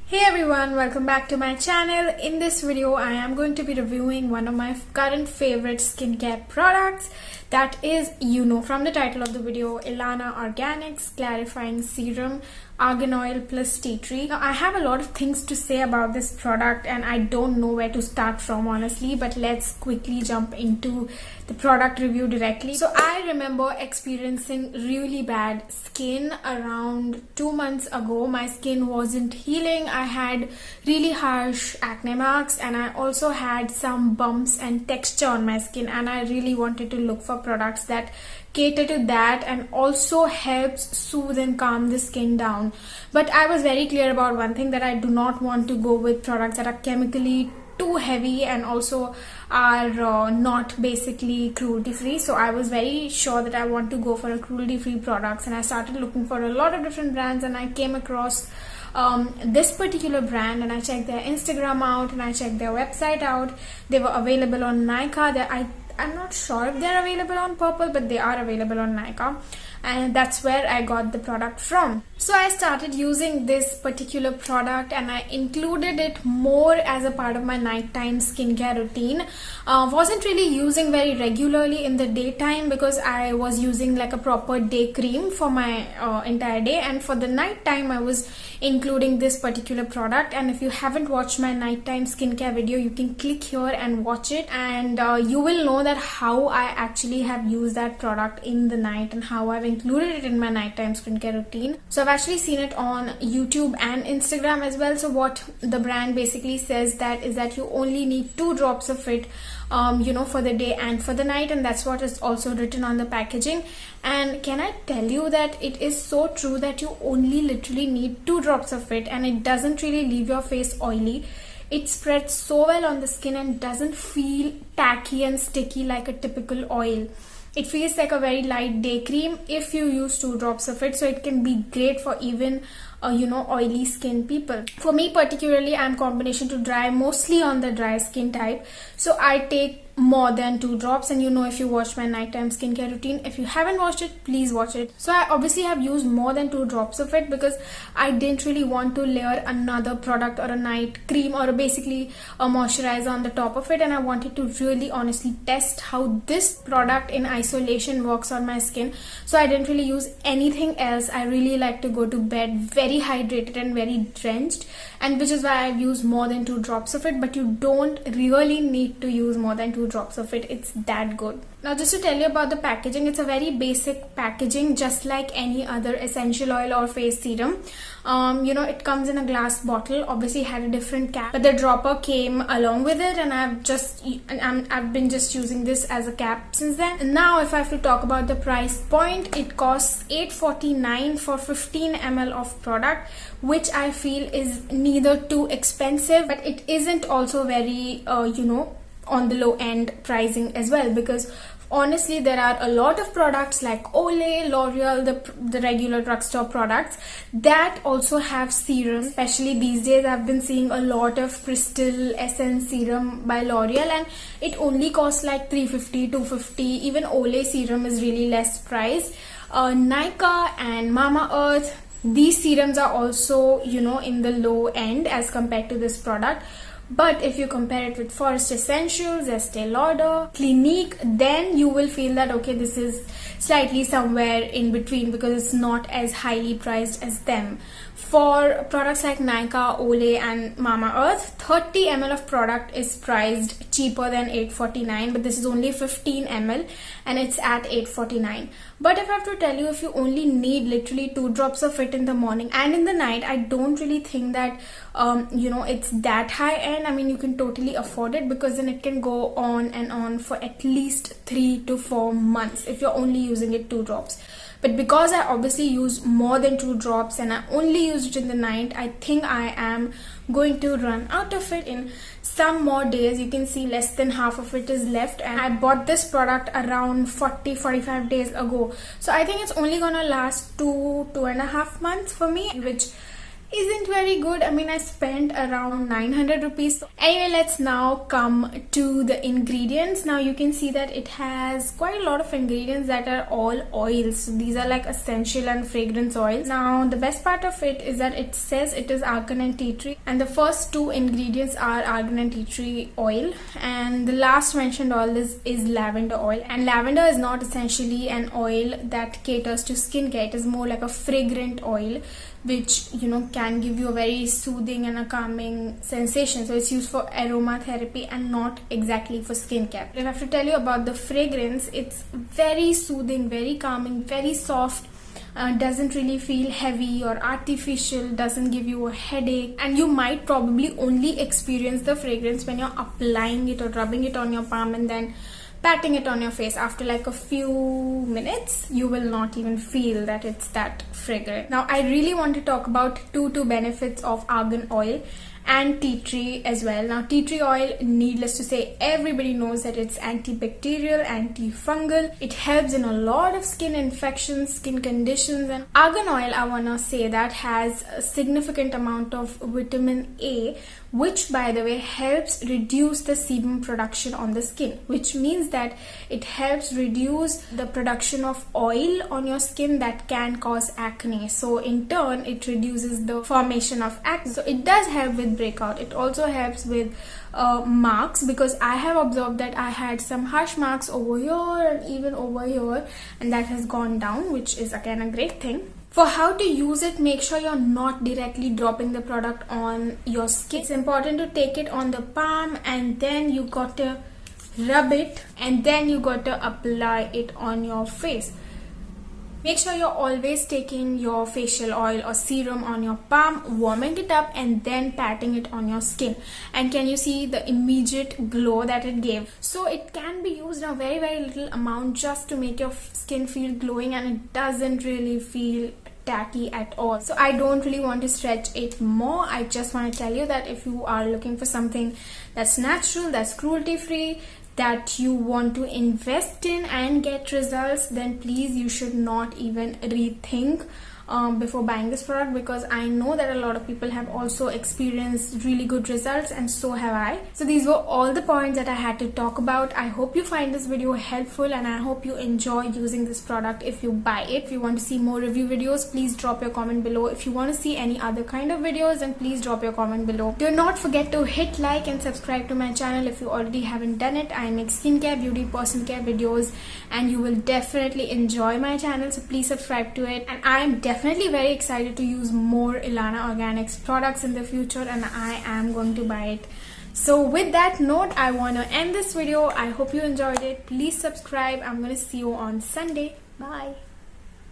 Hey everyone, welcome back to my channel. In this video, I am going to be reviewing one of my current favorite skincare products. That is, you know from the title of the video, Ilana Organics Clarifying Serum Argan Oil plus Tea Tree. Now, I have a lot of things to say about this product and I don't know where to start from honestly, but let's quickly jump into the product review directly. So I remember experiencing really bad skin around 2 months ago. My skin wasn't healing. I had really harsh acne marks and I also had some bumps and texture on my skin, and I really wanted to look for products that cater to that and also helps soothe and calm the skin down. But I was very clear about one thing, that I do not want to go with products that are chemically too heavy and also are not basically cruelty free. So I was very sure that I want to go for a cruelty free products, and I started looking for a lot of different brands, and I came across this particular brand, and I checked their Instagram out and I checked their website out. They were available on Nykaa. I'm not sure if they're available on Purple, but they are available on Nykaa, and that's where I got the product from. So I started using this particular product and I included it more as a part of my nighttime skincare routine. Wasn't really using very regularly in the daytime because I was using like a proper day cream for my entire day, and for the nighttime I was including this particular product. And if you haven't watched my nighttime skincare video, you can click here and watch it, and you will know that how I actually have used that product in the night and how I've included it in my nighttime skincare routine. So I've actually seen it on YouTube and Instagram as well. So what the brand basically says that is that you only need 2 drops of it for the day and for the night, and that's what is also written on the packaging. And can I tell you that it is so true that you only literally need 2 drops of it, and it doesn't really leave your face oily. It spreads so well on the skin and doesn't feel tacky and sticky like a typical oil. It feels like a very light day cream if you use 2 drops of it, so it can be great for even oily skin people. For me particularly, I'm combination to dry, mostly on the dry skin type, so I take more than 2 drops. And if you watch my nighttime skincare routine, if you haven't watched it, please watch it. So I obviously have used more than 2 drops of it because I didn't really want to layer another product or a night cream or basically a moisturizer on the top of it, and I wanted to really honestly test how this product in isolation works on my skin. So I didn't really use anything else. I really like to go to bed very hydrated and very drenched, and which is why I've used more than 2 drops of it. But you don't really need to use more than 2 drops of it. It's that good. Now, just to tell you about the packaging, it's a very basic packaging, just like any other essential oil or face serum. It comes in a glass bottle. Obviously had a different cap, but the dropper came along with it, and I've been just using this as a cap since then. And now if I have to talk about the price point, it costs $8.49 for 15 ml of product, which I feel is neither too expensive, but it isn't also very on the low end pricing as well, because honestly there are a lot of products like Olay, L'Oreal, the regular drugstore products that also have serums. Especially these days I've been seeing a lot of Crystal Essence serum by L'Oreal, and it only costs like $350, $250. Even Olay serum is really less priced. Nykaa and Mamaearth, these serums are also in the low end as compared to this product. But if you compare it with Forest Essentials, Estee Lauder, Clinique, then you will feel that okay, this is slightly somewhere in between because it's not as highly priced as them. For products like Nykaa, Olay and Mamaearth, 30 ml of product is priced cheaper than $8.49, but this is only 15 ml and it's at $8.49. But if I have to tell you, if you only need literally 2 drops of it in the morning and in the night, I don't really think that it's that high end. I mean, you can totally afford it because then it can go on and on for at least 3 to 4 months if you're only using it 2 drops. But because I obviously use more than 2 drops and I only use it in the night, I think I am going to run out of it in some more days. You can see less than half of it is left, and I bought this product around 40-45 days ago. So I think it's only gonna last 2.5 months for me, which isn't very good. I mean, I spent around 900 rupees. Anyway, let's now come to the ingredients. Now you can see that it has quite a lot of ingredients that are all oils. So these are like essential and fragrance oils. Now the best part of it is that it says it is argan and tea tree, and the first two ingredients are argan and tea tree oil, and the last mentioned oil is lavender oil. And lavender is not essentially an oil that caters to skincare. It is more like a fragrant oil, which can give you a very soothing and a calming sensation. So it's used for aromatherapy and not exactly for skincare. If I have to tell you about the fragrance, it's very soothing, very calming, very soft. Doesn't really feel heavy or artificial, doesn't give you a headache, and you might probably only experience the fragrance when you're applying it or rubbing it on your palm and then patting it on your face. After like a few minutes, you will not even feel that it's that fragrant. Now I really want to talk about two benefits of argan oil and tea tree as well. Now tea tree oil, needless to say, everybody knows that it's antibacterial, antifungal. It helps in a lot of skin infections, skin conditions. And argan oil, I wanna say, that has a significant amount of vitamin A, which by the way helps reduce the sebum production on the skin, which means that it helps reduce the production of oil on your skin that can cause acne. So in turn it reduces the formation of acne. So it does help with breakout. It also helps with marks, because I have observed that I had some harsh marks over here and even over here, and that has gone down, which is again a great thing. For how to use it, make sure you're not directly dropping the product on your skin. It's important to take it on the palm, and then you got to rub it, and then you got to apply it on your face. Make sure you're always taking your facial oil or serum on your palm, warming it up, and then patting it on your skin. And can you see the immediate glow that it gave? So it can be used in a very little amount just to make your skin feel glowing, and it doesn't really feel tacky at all. So I don't really want to stretch it more. I just want to tell you that if you are looking for something that's natural, that's cruelty free, that you want to invest in and get results, then please, you should not even rethink before buying this product, because I know that a lot of people have also experienced really good results, and so have I. So these were all the points that I had to talk about. I hope you find this video helpful, and I hope you enjoy using this product if you buy it. If you want to see more review videos, please drop your comment below. If you want to see any other kind of videos, then please drop your comment below. Do not forget to hit like and subscribe to my channel if you already haven't done it. I make skincare, beauty, personal care videos, and you will definitely enjoy my channel, so please subscribe to it. And I am definitely very excited to use more Ilana Organics products in the future, and I am going to buy it. So with that note, I want to end this video. I hope you enjoyed it. Please subscribe. I'm going to see you on Sunday. Bye.